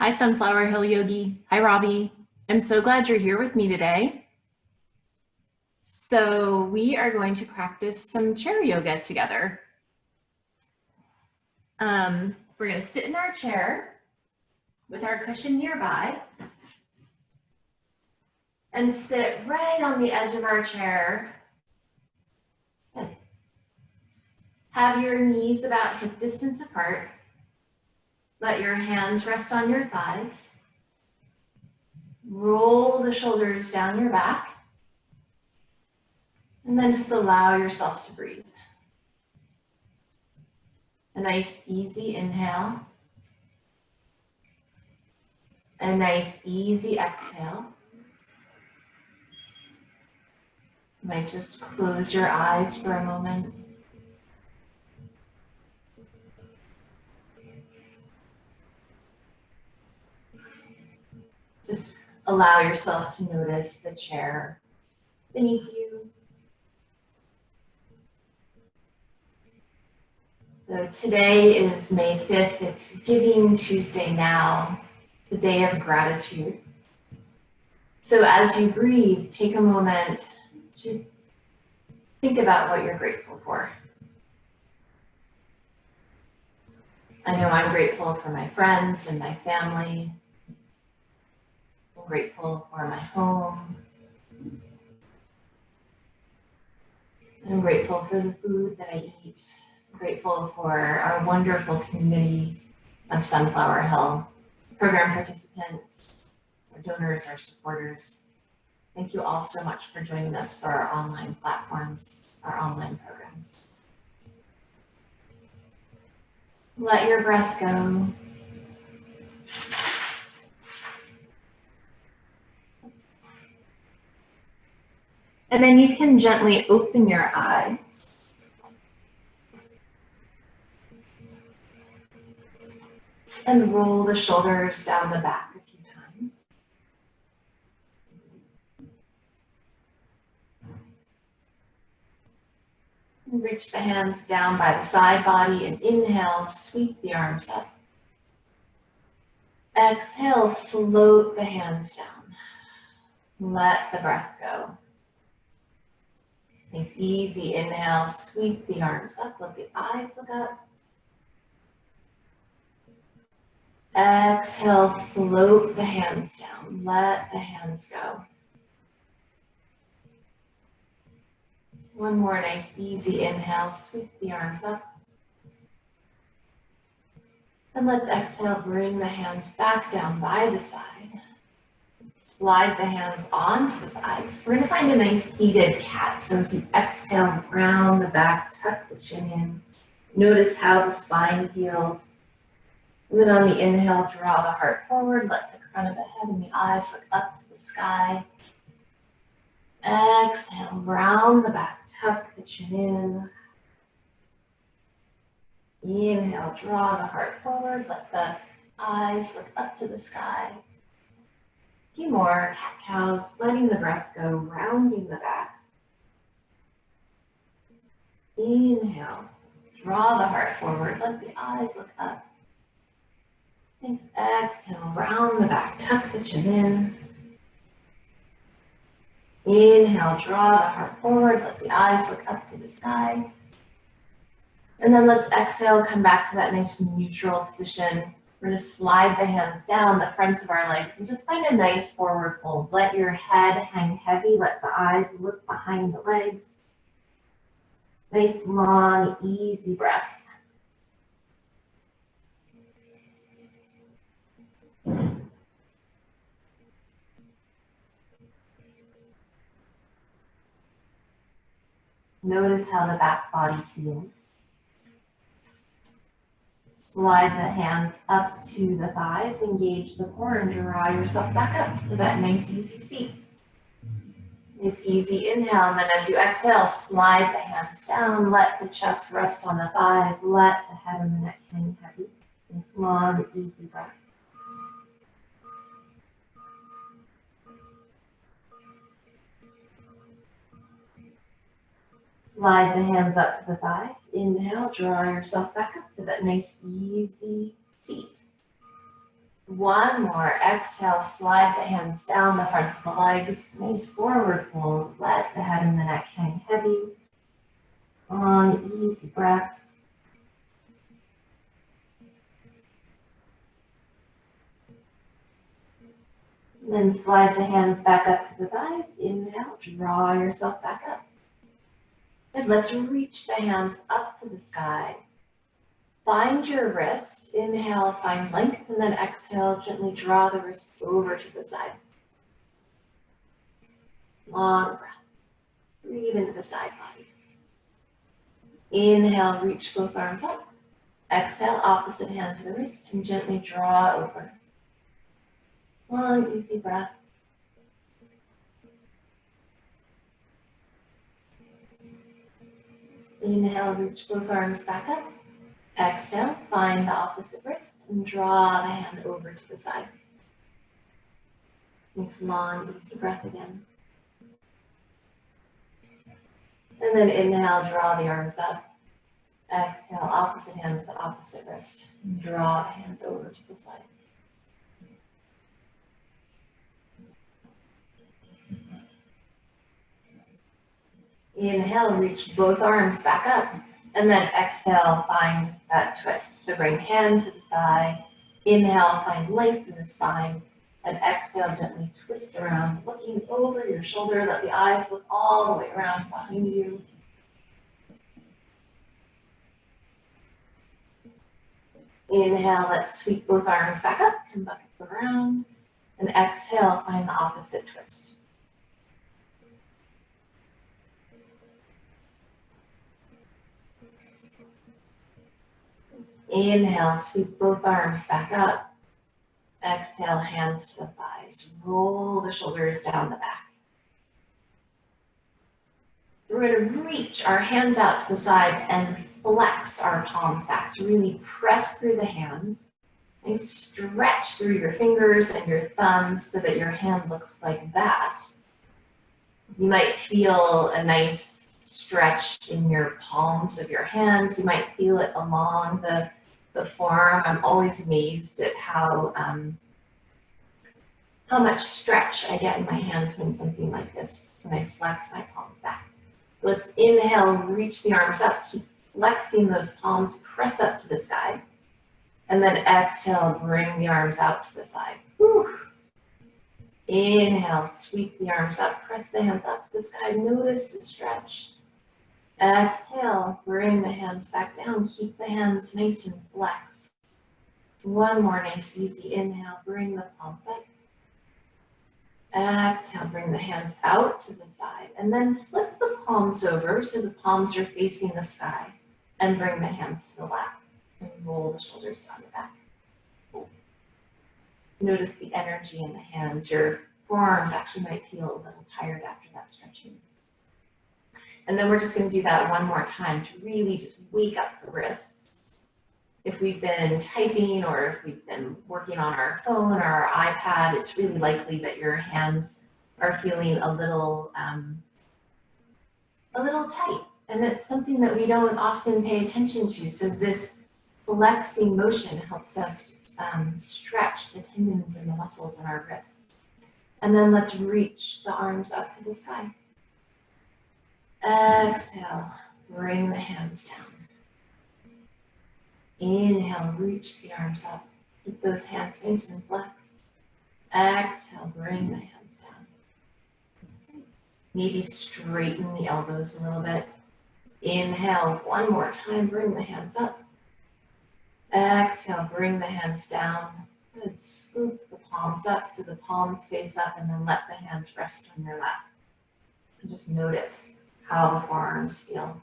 Hi, Sunflower Hill Yogi. Hi, Robbie. I'm so glad you're here with me today. So we are going to practice some chair yoga together. We're going to sit in our chair with our cushion nearby and sit right on the edge of our chair. Have your knees about hip distance apart. Let your hands rest on your thighs. Roll the shoulders down your back. And then just allow yourself to breathe. A nice easy inhale. A nice easy exhale. You might just close your eyes for a moment. Just allow yourself to notice the chair beneath you. So today is May 5th. It's Giving Tuesday now, the day of gratitude. So as you breathe, take a moment to think about what you're grateful for. I know I'm grateful for my friends and my family. I'm grateful for my home. I'm grateful for the food that I eat. I'm grateful for our wonderful community of Sunflower Hill program participants, our donors, our supporters. Thank you all so much for joining us for our online platforms, our online programs. Let your breath go. And then you can gently open your eyes. And roll the shoulders down the back a few times. And reach the hands down by the side body and inhale, sweep the arms up. Exhale, float the hands down. Let the breath go. Nice easy inhale, sweep the arms up, let the eyes look up. Exhale, float the hands down, let the hands go. One more nice easy inhale, sweep the arms up. And let's exhale, bring the hands back down by the side. Slide the hands onto the thighs. We're gonna find a nice seated cat. So as you exhale, round the back, tuck the chin in. Notice how the spine feels. And then on the inhale, draw the heart forward, let the crown of the head and the eyes look up to the sky. Exhale, round the back, tuck the chin in. Inhale, draw the heart forward, let the eyes look up to the sky. A few more cat-cows, letting the breath go, rounding the back. Inhale, draw the heart forward, let the eyes look up. Thanks. Exhale, round the back, tuck the chin in. Inhale, draw the heart forward, let the eyes look up to the sky. And then let's exhale, come back to that nice neutral position. We're going to slide the hands down the fronts of our legs and just find a nice forward fold. Let your head hang heavy, let the eyes look behind the legs. Nice, long, easy breath. Notice how the back body feels. Slide the hands up to the thighs, engage the core, and draw yourself back up to that nice easy seat. Nice easy inhale, and then as you exhale, slide the hands down, let the chest rest on the thighs, let the head and the neck hang heavy. Nice, long, easy breath. Slide the hands up to the thighs. Inhale, draw yourself back up to that nice, easy seat. One more. Exhale, slide the hands down the fronts of the legs. Nice forward fold. Let the head and the neck hang heavy. Long, easy breath. And then slide the hands back up to the thighs. Inhale, draw yourself back up. And let's reach the hands up to the sky. Find your wrist. Inhale, find length, and then exhale, gently draw the wrist over to the side. Long breath. Breathe into the side body. Inhale, reach both arms up. Exhale, opposite hand to the wrist, and gently draw over. Long, easy breath. Inhale, reach both arms back up. Exhale, find the opposite wrist and draw the hand over to the side. Nice long, easy breath again. And then inhale, draw the arms up. Exhale, opposite hand to the opposite wrist. And draw the hands over to the side. Inhale, reach both arms back up. And then exhale, find that twist. So bring hand to the thigh. Inhale, find length in the spine. And exhale, gently twist around, looking over your shoulder. Let the eyes look all the way around behind you. Inhale, let's sweep both arms back up and bucket around. And exhale, find the opposite twist. Inhale, sweep both arms back up. Exhale, hands to the thighs. Roll the shoulders down the back. We're going to reach our hands out to the side and flex our palms back. So really press through the hands and stretch through your fingers and your thumbs so that your hand looks like that. You might feel a nice stretch in your palms of your hands. You might feel it along the forearm. I'm always amazed at how much stretch I get in my hands when something like this, when I flex my palms back. Let's inhale, reach the arms up, keep flexing those palms, press up to the sky. And then exhale, bring the arms out to the side. Whew. Inhale, sweep the arms up, press the hands up to the sky. Notice the stretch. Exhale, bring the hands back down. Keep the hands nice and flexed. One more nice, easy inhale. Bring the palms up. Exhale, bring the hands out to the side. And then flip the palms over so the palms are facing the sky. And bring the hands to the lap. And roll the shoulders down the back. Notice the energy in the hands. Your forearms actually might feel a little tired after that stretching. And then we're just going to do that one more time to really just wake up the wrists. If we've been typing or if we've been working on our phone or our iPad, it's really likely that your hands are feeling a little tight. And it's something that we don't often pay attention to. So this flexing motion helps us stretch the tendons and the muscles in our wrists. And then let's reach the arms up to the sky. Exhale, bring the hands down. Inhale, reach the arms up. Keep those hands nice and flexed. Exhale, bring the hands down. Maybe straighten the elbows a little bit. Inhale, one more time, bring the hands up. Exhale, bring the hands down. Good, scoop the palms up so the palms face up and then let the hands rest on your lap. And just notice how the forearms feel.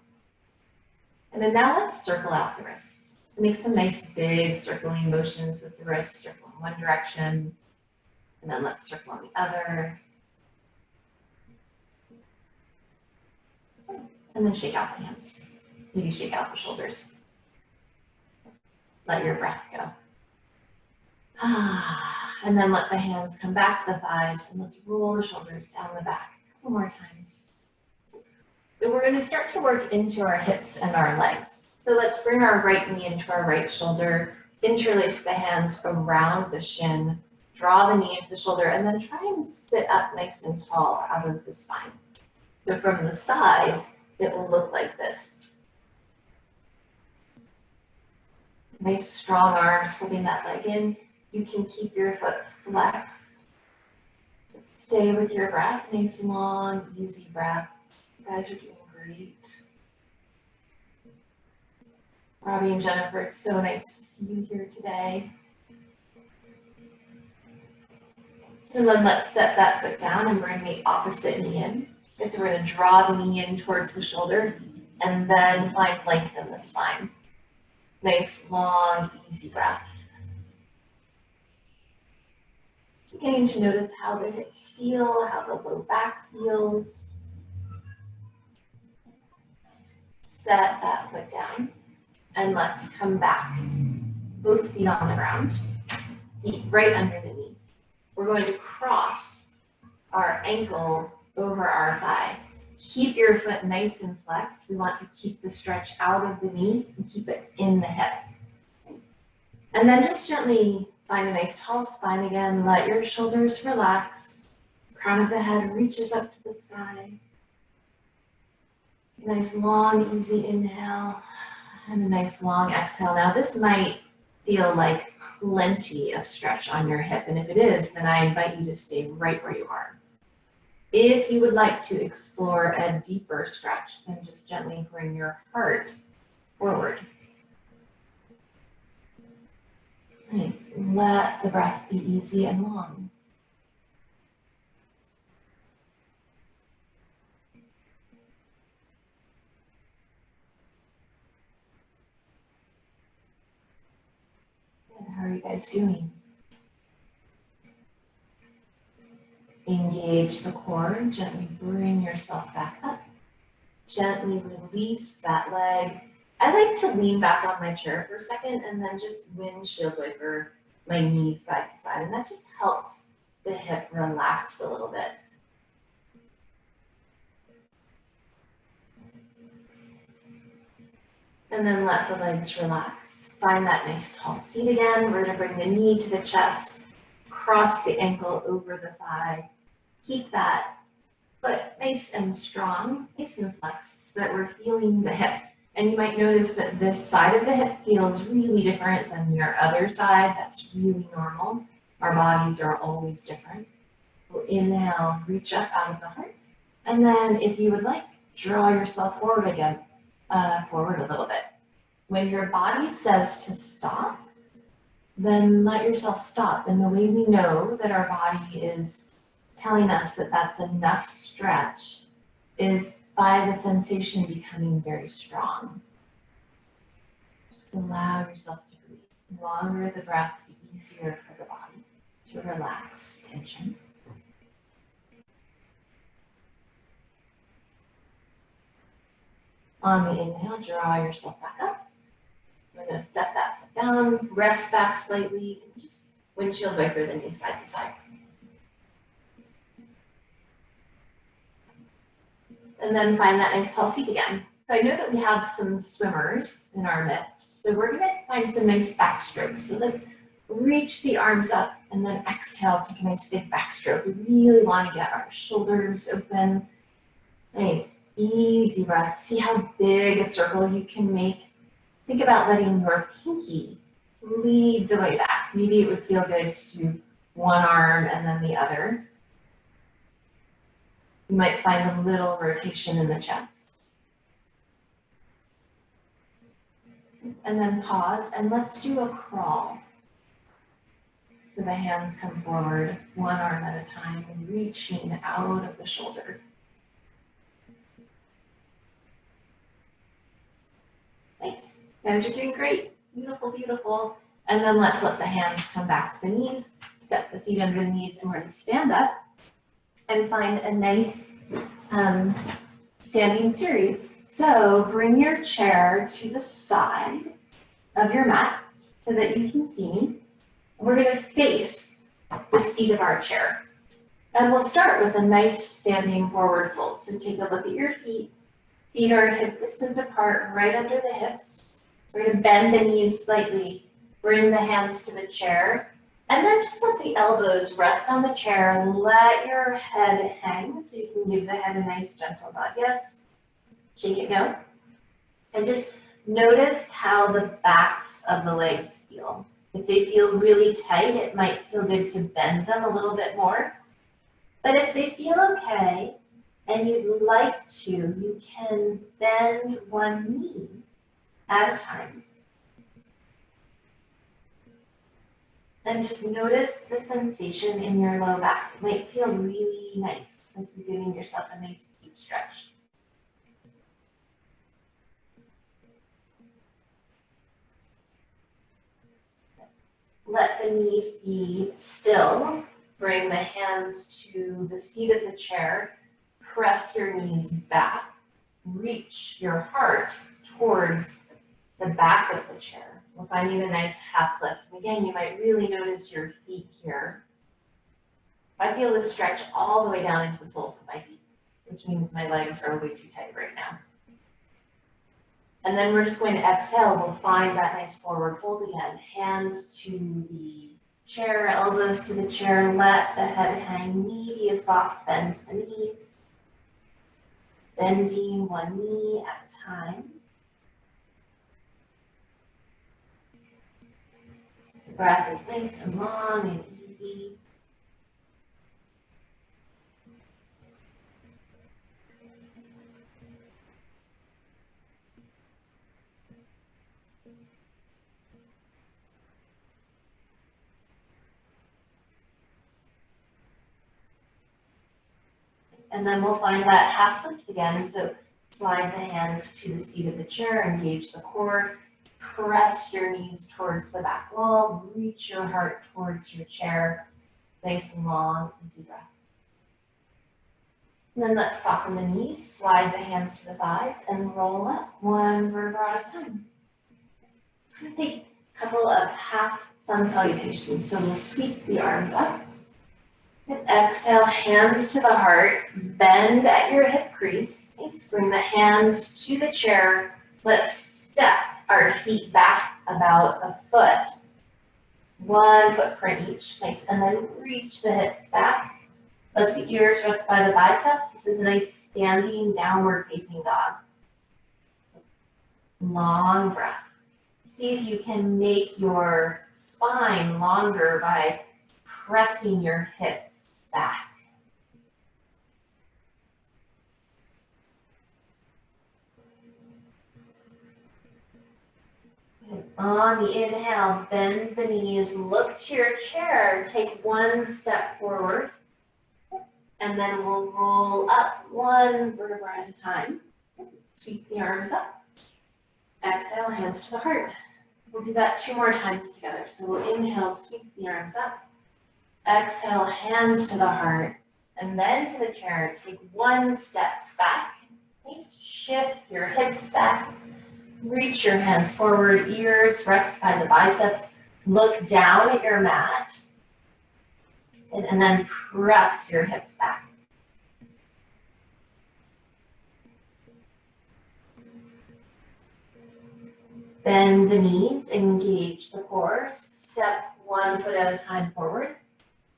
And then now let's circle out the wrists. So make some nice big circling motions with the wrists. Circle in one direction, and then let's circle on the other. And then shake out the hands. Maybe shake out the shoulders. Let your breath go. And then let the hands come back to the thighs and let's roll the shoulders down the back. A couple more times. So we're going to start to work into our hips and our legs. So let's bring our right knee into our right shoulder. Interlace the hands around the shin, draw the knee into the shoulder, and then try and sit up nice and tall out of the spine. So from the side, it will look like this. Nice strong arms holding that leg in. You can keep your foot flexed. Stay with your breath, nice long, easy breath. You guys are doing great. Robbie and Jennifer, it's so nice to see you here today. And then let's set that foot down and bring the opposite knee in. So we're going to draw the knee in towards the shoulder and then find length in the spine. Nice, long, easy breath. Getting to notice how the hips feel, how the low back feels. Set that foot down and let's come back. Both feet on the ground, feet right under the knees. We're going to cross our ankle over our thigh. Keep your foot nice and flexed. We want to keep the stretch out of the knee and keep it in the hip. And then just gently find a nice tall spine again. Let your shoulders relax. Crown of the head reaches up to the sky. Nice long, easy inhale and a nice long exhale. Now this might feel like plenty of stretch on your hip, and if it is, then I invite you to stay right where you are. If you would like to explore a deeper stretch, then just gently bring your heart forward. Nice. Let the breath be easy and long. How are you guys doing? Engage the core, gently bring yourself back up. Gently release that leg. I like to lean back on my chair for a second and then just windshield wiper my knees side to side, and that just helps the hip relax a little bit. And then let the legs relax. Find that nice tall seat again. We're going to bring the knee to the chest, cross the ankle over the thigh. Keep that foot nice and strong, nice and flexed, so that we're feeling the hip. And you might notice that this side of the hip feels really different than your other side. That's really normal. Our bodies are always different. We'll inhale, reach up out of the heart. And then if you would like, draw yourself forward again, forward a little bit. When your body says to stop, then let yourself stop. And the way we know that our body is telling us that that's enough stretch is by the sensation becoming very strong. Just allow yourself to breathe. The longer the breath, the easier for the body to relax tension. On the inhale, draw yourself back up. We're going to set that foot down, rest back slightly, and just windshield wiper the knees side to side. And then find that nice tall seat again. So I know that we have some swimmers in our midst, so we're going to find some nice backstrokes. So let's reach the arms up and then exhale, take a nice big backstroke. We really want to get our shoulders open. Nice, easy breath. See how big a circle you can make. Think about letting your pinky lead the way back. Maybe it would feel good to do one arm and then the other. You might find a little rotation in the chest. And then pause, and let's do a crawl. So the hands come forward, one arm at a time, reaching out of the shoulder. Nice. You guys are doing great. Beautiful, beautiful. And then let's let the hands come back to the knees, set the feet under the knees, and we're going to stand up and find a nice standing series. So bring your chair to the side of your mat so that you can see me. We're going to face the seat of our chair. And we'll start with a nice standing forward fold. So take a look at your feet. Feet are hip distance apart, right under the hips. We're going to bend the knees slightly, Bring the hands to the chair. And then just let the elbows rest on the chair and let your head hang so you can give the head a nice gentle nod. Yes. Shake it, no. And just notice how the backs of the legs feel. If they feel really tight, it might feel good to bend them a little bit more. But if they feel okay and you'd like to, you can bend one knee at a time. And just notice the sensation in your low back. It might feel really nice, like you're giving yourself a nice deep stretch. Let the knees be still. Bring the hands to the seat of the chair. Press your knees back. Reach your heart towards the back of the chair. We're finding a nice half lift. And again, you might really notice your feet here. I feel this stretch all the way down into the soles of my feet, which means my legs are way too tight right now. And then we're just going to exhale. We'll find that nice forward fold again. Hands to the chair, elbows to the chair. Let the head hang. Maybe a soft bend to the knees. Bending one knee at a time. The breath is nice and long and easy. And then we'll find that half lift again. So slide the hands to the seat of the chair, engage the core, press your knees towards the back wall, reach your heart towards your chair, nice and long, easy breath. And then let's soften the knees, slide the hands to the thighs, and roll up one vertebra at a time. I'm going to take a couple of half sun salutations. So we'll sweep the arms up. And exhale, hands to the heart, bend at your hip crease. Nice. Bring the hands to the chair. Let's step our feet back about a foot. One footprint each. Nice. And then reach the hips back. Let the ears rest by the biceps. This is a nice standing downward facing dog. Long breath. See if you can make your spine longer by pressing your hips back. And on the inhale, bend the knees, look to your chair, take one step forward, and then we'll roll up one vertebra at a time. Sweep the arms up. Exhale, hands to the heart. We'll do that 2 more times together. So we'll inhale, sweep the arms up. Exhale, hands to the heart, and then to the chair. Take one step back. Please shift your hips back. Reach your hands forward, ears rest by the biceps. Look down at your mat, and then press your hips back. Bend the knees, engage the core. Step 1 foot at a time forward.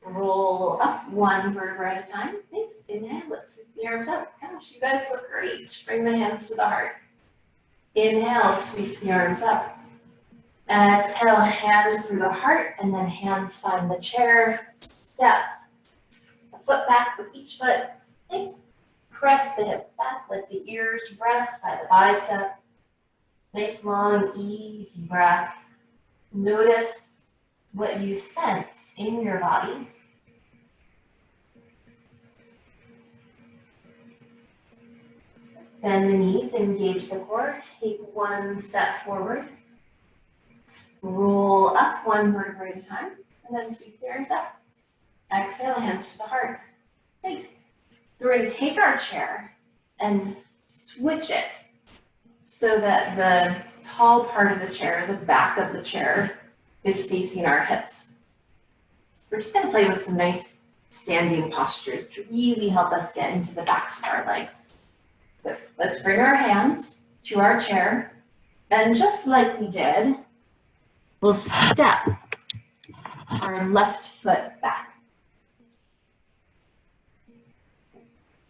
Roll up one vertebra at a time. Nice. Inhale. Let's sweep the arms up. Gosh, you guys look great. Bring the hands to the heart. Inhale, sweep the arms up. Exhale, hands through the heart, and then hands find the chair. Step a foot back with each foot. Nice. Press the hips back. Let the ears rest by the biceps. Nice, long, easy breath. Notice what you sense in your body. Bend the knees, engage the core, take one step forward. Roll up one vertebra at a time, and then sweep the arms up. Exhale, hands to the heart. Nice. So we're going to take our chair and switch it so that the tall part of the chair, the back of the chair, is facing our hips. We're just going to play with some nice standing postures to really help us get into the backs of our legs. So let's bring our hands to our chair, and just like we did We'll step our left foot back.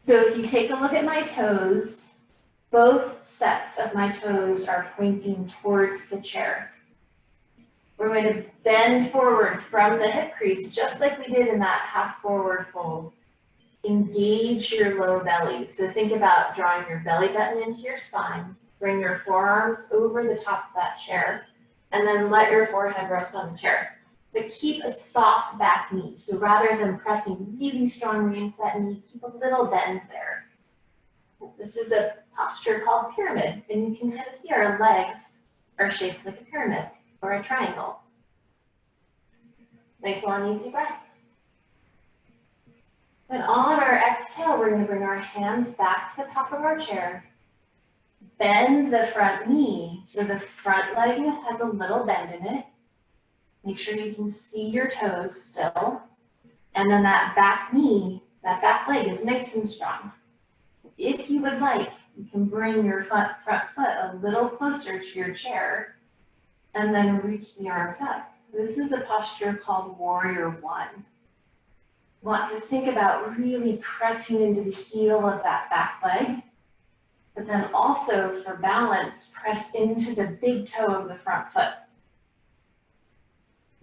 So if you take a look at my toes, both sets of my toes are pointing towards the chair. We're going to bend forward from the hip crease, just like we did in that half forward fold. Engage your low belly. So think about drawing your belly button into your spine. Bring your forearms over the top of that chair, and then let your forehead rest on the chair. But keep a soft back knee. So rather than pressing really strongly into that knee, keep a little bend there. This is a posture called pyramid, and you can kind of see our legs are shaped like a pyramid or a triangle. Nice long, easy breath. Then on our exhale, we're going to bring our hands back to the top of our chair. Bend the front knee so the front leg has a little bend in it. Make sure you can see your toes still. And then that back knee, that back leg is nice and strong. If you would like, you can bring your front foot a little closer to your chair and then reach the arms up. This is a posture called Warrior One. You want to think about really pressing into the heel of that back leg, but then also for balance, press into the big toe of the front foot.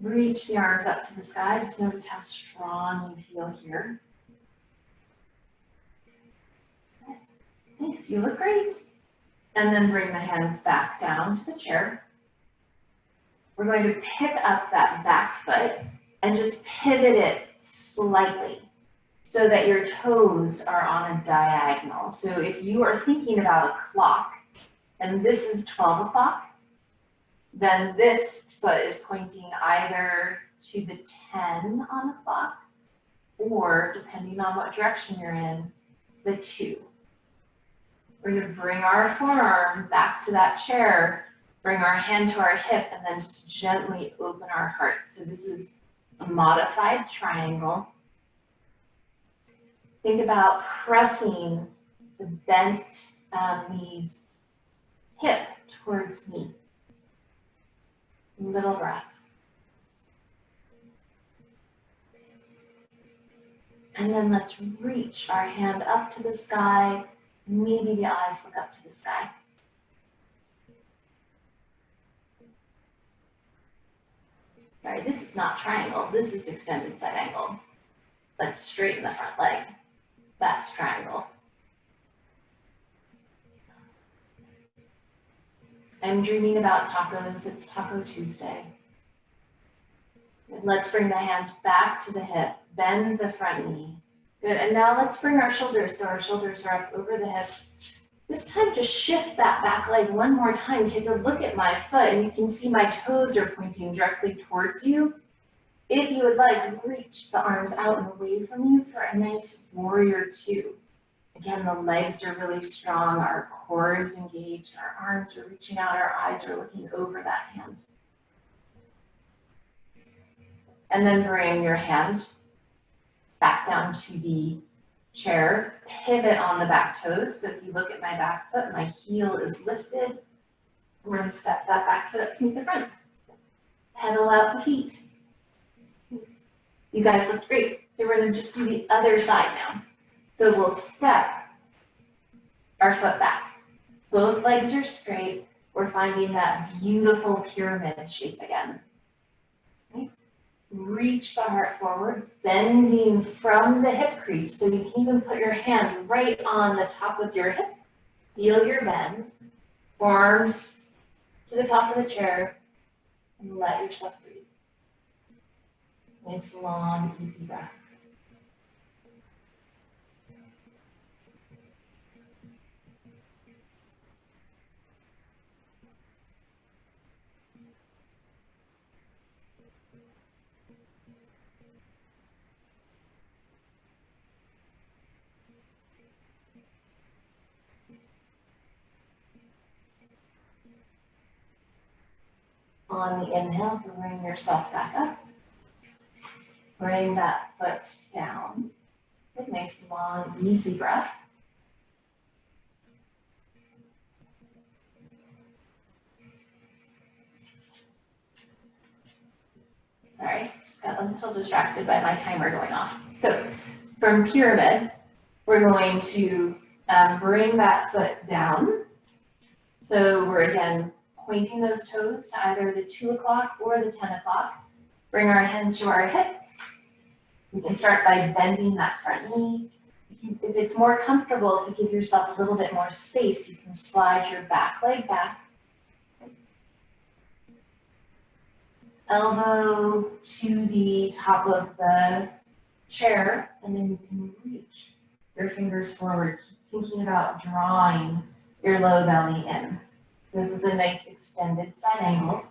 Reach the arms up to the sky. Just notice how strong you feel here. Thanks, you look great. And then bring the hands back down to the chair. We're going to pick up that back foot and just pivot it slightly so that your toes are on a diagonal. So if you are thinking about a clock and this is 12 o'clock, then this foot is pointing either to the 10 on the clock or, depending on what direction you're in, the 2. We're going to bring our forearm back to that chair, bring our hand to our hip, and then just gently open our heart. So this is a modified triangle. Think about pressing the bent knees, hip towards knee. Little breath. And then let's reach our hand up to the sky. Maybe the eyes look up to the sky. Sorry, this is not triangle. This is extended side angle. Let's straighten the front leg. That's triangle. I'm dreaming about tacos. It's Taco Tuesday. And let's bring the hand back to the hip. Bend the front knee. Good, and now let's bring our shoulders so our shoulders are up over the hips. This time just shift that back leg one more time. Take a look at my foot and you can see my toes are pointing directly towards you. If you would like, reach the arms out and away from you for a nice Warrior Two. Again, the legs are really strong, our core is engaged, our arms are reaching out, our eyes are looking over that hand. And then bring your hand back down to the chair, pivot on the back toes. So if you look at my back foot, my heel is lifted. We're going to step that back foot up to the front. Pedal out the feet. You guys look great. So we're going to just do the other side now. So we'll step our foot back. Both legs are straight. We're finding that beautiful pyramid shape again. Okay. Reach the heart forward, bending from the hip crease. So you can even put your hand right on the top of your hip. Feel your bend. Forearms to the top of the chair. And let yourself breathe. Nice, long, easy breath. On the inhale, bring yourself back up. Bring that foot down. Good, nice, long, easy breath. Sorry, just got a little distracted by my timer going off. So from pyramid, we're going to bring that foot down. So we're again pointing those toes to either the 2 o'clock or the 10 o'clock. Bring our hand to our hip. You can start by bending that front knee. If it's more comfortable to give yourself a little bit more space, you can slide your back leg back. Elbow to the top of the chair, and then you can reach your fingers forward, thinking about drawing your low belly in. This is a nice extended side angle.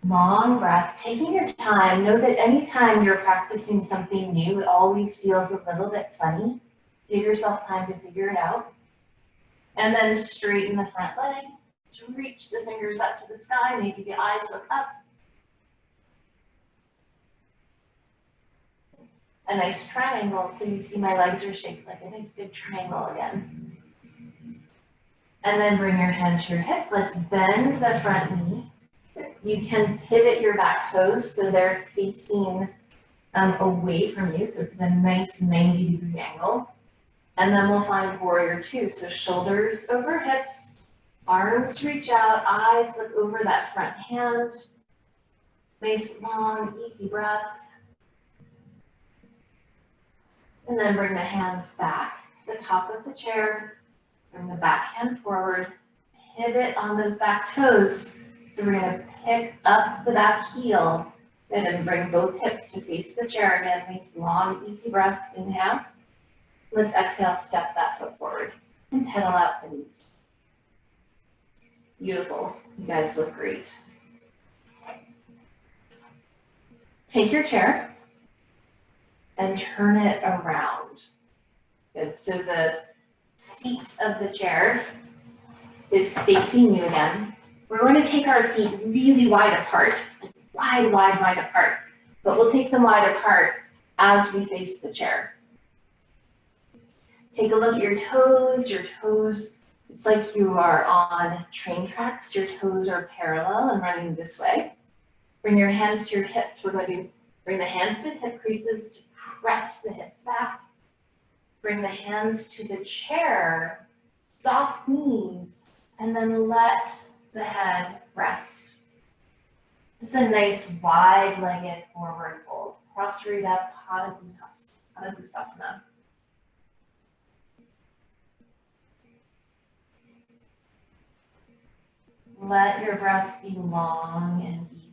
Long breath, taking your time. Know that anytime you're practicing something new, it always feels a little bit funny. Give yourself time to figure it out. And then straighten the front leg to reach the fingers up to the sky. Maybe the eyes look up. A nice triangle, so you see my legs are shaped like a nice big triangle again. And then bring your hand to your hip. Let's bend the front knee. You can pivot your back toes so they're facing away from you, so it's a nice 90-degree angle. And then we'll find warrior two, so shoulders over hips, arms reach out, eyes look over that front hand. Nice, long, easy breath. And then bring the hands back to the top of the chair. Bring the back hand forward. Pivot on those back toes. So we're going to pick up the back heel. And then bring both hips to face the chair again. Nice, long, easy breath. Inhale. Let's exhale, step that foot forward. And pedal out the knees. Beautiful. You guys look great. Take your chair and turn it around. Good. So the seat of the chair is facing you again. We're going to take our feet really wide apart, like wide apart. But we'll take them wide apart as we face the chair. Take a look at your toes. Your toes, it's like you are on train tracks. Your toes are parallel and running this way. Bring your hands to your hips. We're going to bring the hands to the hip creases to press the hips back. Bring the hands to the chair, soft knees, and then let the head rest. This is a nice wide-legged forward fold. Prostrata Padangusthasana. Let your breath be long and easy.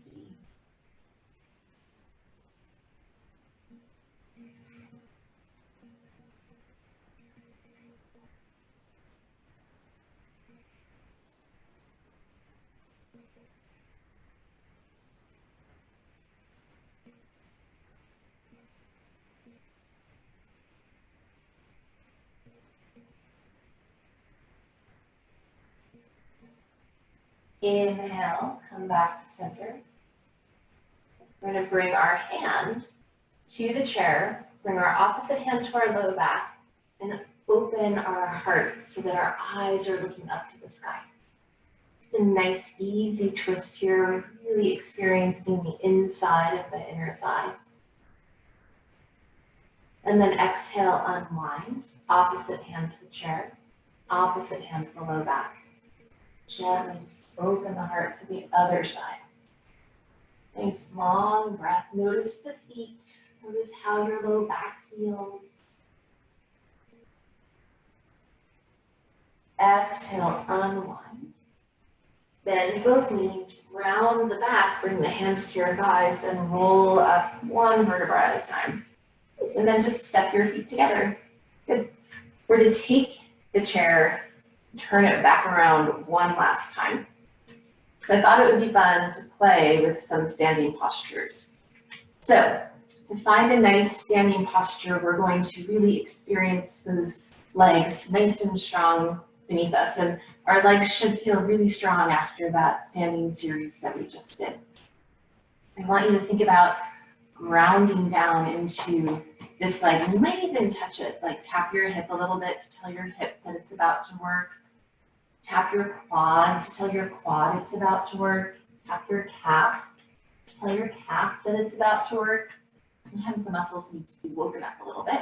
Inhale, come back to center. We're going to bring our hand to the chair, bring our opposite hand to our low back, and open our heart so that our eyes are looking up to the sky. Just a nice, easy twist here, really experiencing the inside of the inner thigh. And then exhale, unwind. Opposite hand to the chair, opposite hand to the low back. Gently just open the heart to the other side. Nice long breath. Notice the feet. Notice how your low back feels. Exhale, unwind. Bend both knees, round the back, bring the hands to your thighs, and roll up one vertebra at a time. And then just step your feet together. Good. We're to take the chair, turn it back around one last time. I thought it would be fun to play with some standing postures. So to find a nice standing posture, we're going to really experience those legs nice and strong beneath us. And our legs should feel really strong after that standing series that we just did. I want you to think about grounding down into this leg. You might even touch it, like tap your hip a little bit to tell your hip that it's about to work. Tap your quad to tell your quad it's about to work. Tap your calf to tell your calf that it's about to work. Sometimes the muscles need to be woken up a little bit.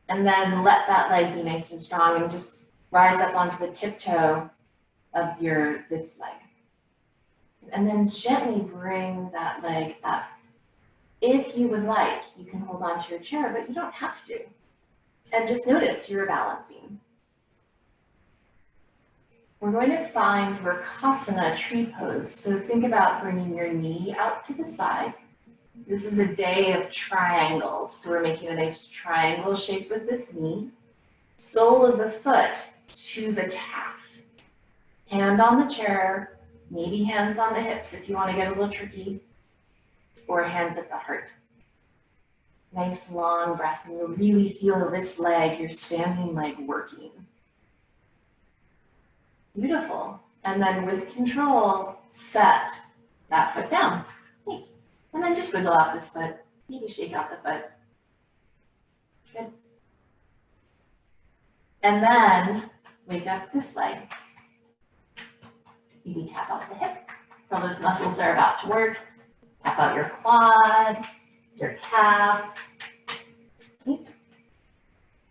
And then let that leg be nice and strong and just rise up onto the tiptoe of this leg. And then gently bring that leg up. If you would like, you can hold on to your chair, but you don't have to. And just notice you're balancing. We're going to find Vrksasana tree pose. So think about bringing your knee out to the side. This is a day of triangles. So we're making a nice triangle shape with this knee. Sole of the foot to the calf. Hand on the chair, maybe hands on the hips if you want to get a little tricky, or hands at the heart. Nice long breath, and you'll really feel this leg, your standing leg, working. Beautiful. And then with control, set that foot down. Nice. And then just wiggle out this foot. Maybe shake out the foot. Good. And then wake up this leg. Maybe tap out the hip. Feel those muscles are about to work. Tap out your quad, your calf. Good.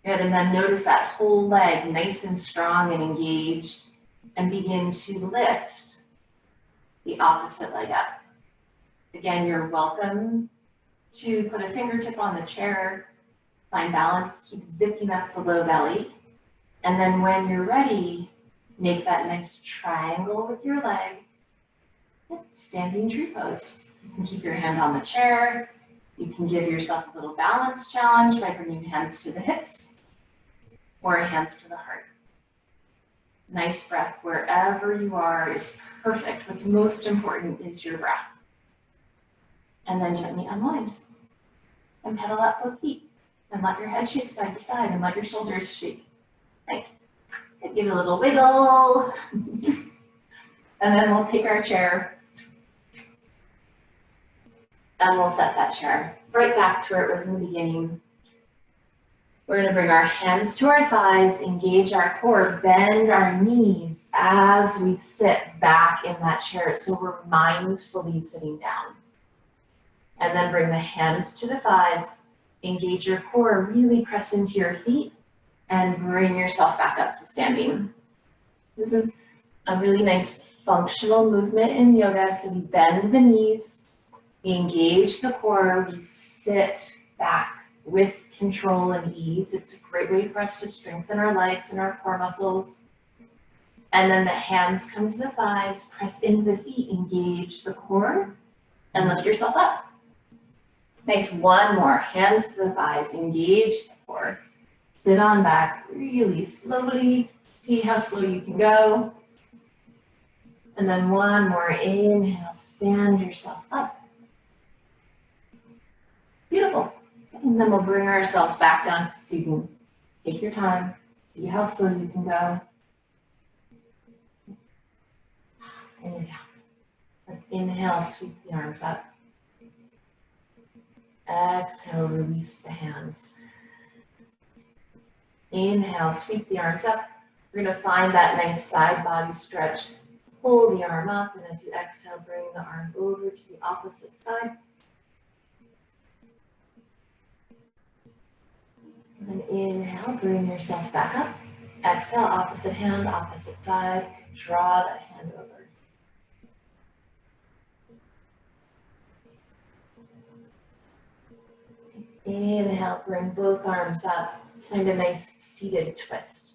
And then notice that whole leg nice and strong and engaged, and begin to lift the opposite leg up. Again, you're welcome to put a fingertip on the chair, find balance, keep zipping up the low belly. And then when you're ready, make that nice triangle with your leg. Standing tree pose. You can keep your hand on the chair. You can give yourself a little balance challenge by bringing hands to the hips or hands to the heart. Nice breath wherever you are is perfect. What's most important is your breath. And then gently unwind and pedal out both feet and let your head shake side to side and let your shoulders shake. Nice. And give it a little wiggle. And then we'll take our chair and we'll set that chair right back to where it was in the beginning. We're going to bring our hands to our thighs, engage our core, bend our knees as we sit back in that chair. So we're mindfully sitting down. And then bring the hands to the thighs, engage your core, really press into your feet, and bring yourself back up to standing. This is a really nice functional movement in yoga. So we bend the knees, we engage the core, we sit back with control and ease. It's a great way for us to strengthen our legs and our core muscles. And then the hands come to the thighs, press into the feet, engage the core, and lift yourself up. Nice, one more. Hands to the thighs, engage the core. Sit on back really slowly. See how slow you can go. And then one more. Inhale, stand yourself up. Beautiful. And then we'll bring ourselves back down so you can take your time. See how slow you can go. Inhale. Let's inhale, sweep the arms up. Exhale, release the hands. Inhale, sweep the arms up. We're going to find that nice side body stretch. Pull the arm up, and as you exhale, bring the arm over to the opposite side. And then inhale, bring yourself back up. Exhale, opposite hand, opposite side. Draw that hand over. Inhale, bring both arms up. Find a nice seated twist.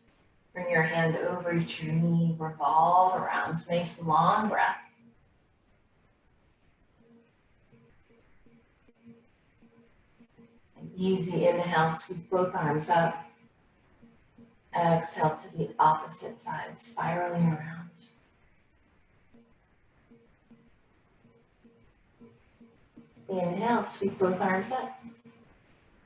Bring your hand over to your knee, revolve around. Nice long breath. An easy inhale, sweep both arms up. Exhale to the opposite side, spiraling around. Inhale, sweep both arms up.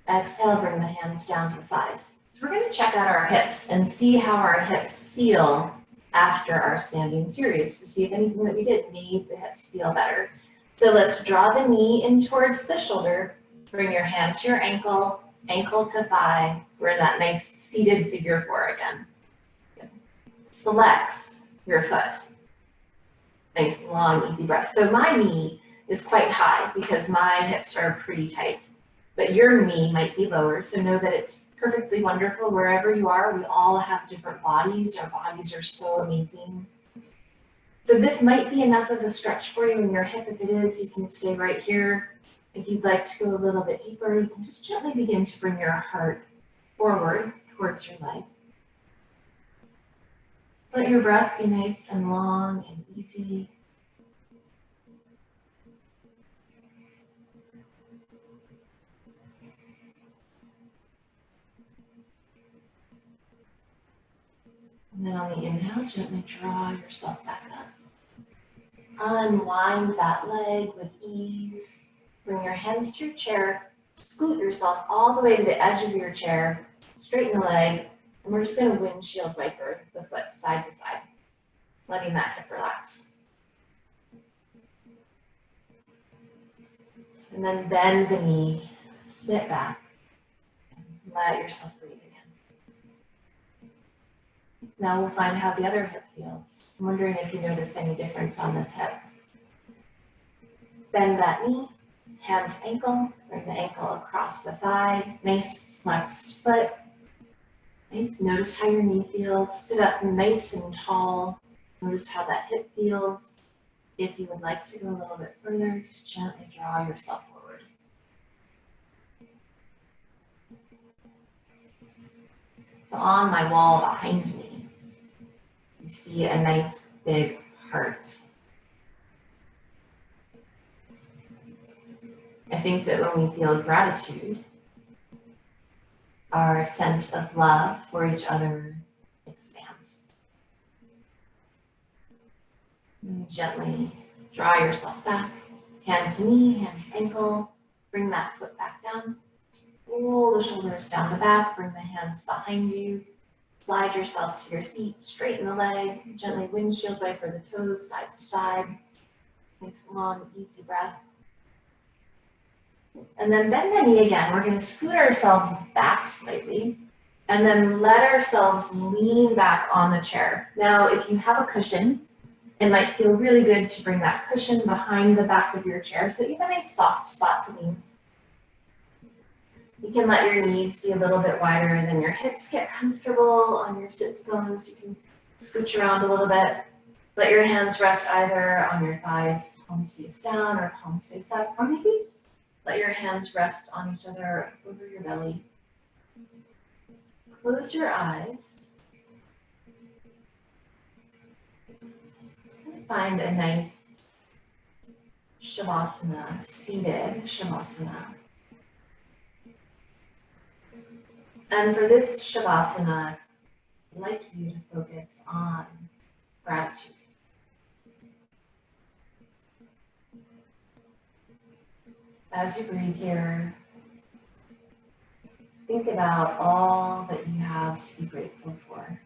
Exhale, bring the hands down to the thighs. So we're going to check out our hips and see how our hips feel after our standing series to see if anything that we did made the hips feel better. So let's draw the knee in towards the shoulder. Bring your hand to your ankle, ankle to thigh. We're in that nice seated figure four again. Good. Flex your foot. Nice long, easy breath. So my knee is quite high because my hips are pretty tight, but your knee might be lower. So know that it's perfectly wonderful wherever you are. We all have different bodies. Our bodies are so amazing. So this might be enough of a stretch for you in your hip. If it is, you can stay right here. If you'd like to go a little bit deeper, you can just gently begin to bring your heart forward towards your leg. Let your breath be nice and long and easy. And then on the inhale, gently draw yourself back up. Unwind that leg with ease. Bring your hands to your chair. Scoot yourself all the way to the edge of your chair. Straighten the leg. And we're just going to windshield wiper the foot side to side, letting that hip relax. And then bend the knee, sit back, and let yourself breathe again. Now we'll find how the other hip feels. I'm wondering if you noticed any difference on this hip. Bend that knee, hand to ankle, bring the ankle across the thigh, nice flexed foot. Nice, notice how your knee feels. Sit up nice and tall. Notice how that hip feels. If you would like to go a little bit further, just gently draw yourself forward. So on my wall behind me, you see a nice big heart. I think that when we feel gratitude, our sense of love for each other expands. And gently draw yourself back, hand to knee, hand to ankle, bring that foot back down. Roll the shoulders down the back, bring the hands behind you. Slide yourself to your seat, straighten the leg, gently windshield wiper the toes side to side. Nice long, easy breath. And then bend the knee again. We're going to scoot ourselves back slightly and then let ourselves lean back on the chair. Now, if you have a cushion, it might feel really good to bring that cushion behind the back of your chair so you have a nice soft spot to lean. You can let your knees be a little bit wider and then your hips get comfortable on your sits bones. You can scooch around a little bit. Let your hands rest either on your thighs, palms face down or palms face up, or maybe just let your hands rest on each other over your belly. Close your eyes. Find a nice Shavasana, seated Shavasana. And for this Shavasana, I'd like you to focus on gratitude. As you breathe here, think about all that you have to be grateful for.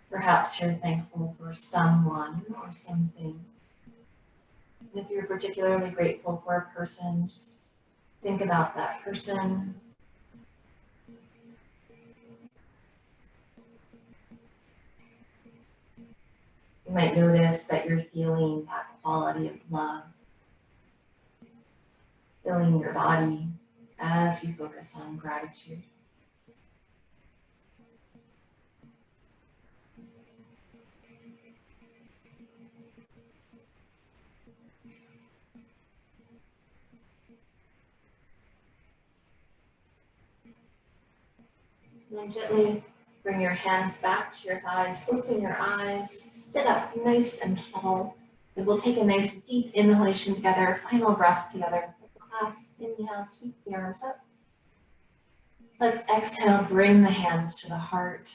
Perhaps you're thankful for someone or something. And if you're particularly grateful for a person, just think about that person. You might notice that you're feeling that quality of love filling your body as you focus on gratitude. And then gently bring your hands back to your thighs, open your eyes, sit up nice and tall. And we'll take a nice deep inhalation together, final breath together. Class, inhale, sweep the arms up. Let's exhale, bring the hands to the heart.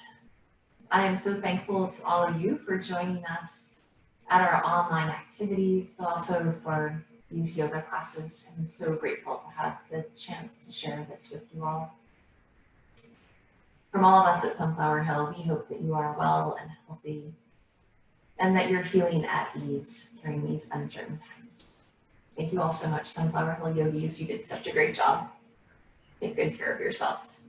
I am so thankful to all of you for joining us at our online activities, but also for these yoga classes. I'm so grateful to have the chance to share this with you all. From all of us at Sunflower Hill, we hope that you are well and healthy and that you're feeling at ease during these uncertain times. Thank you all so much, Sunflower Hill yogis. You did such a great job. Take good care of yourselves.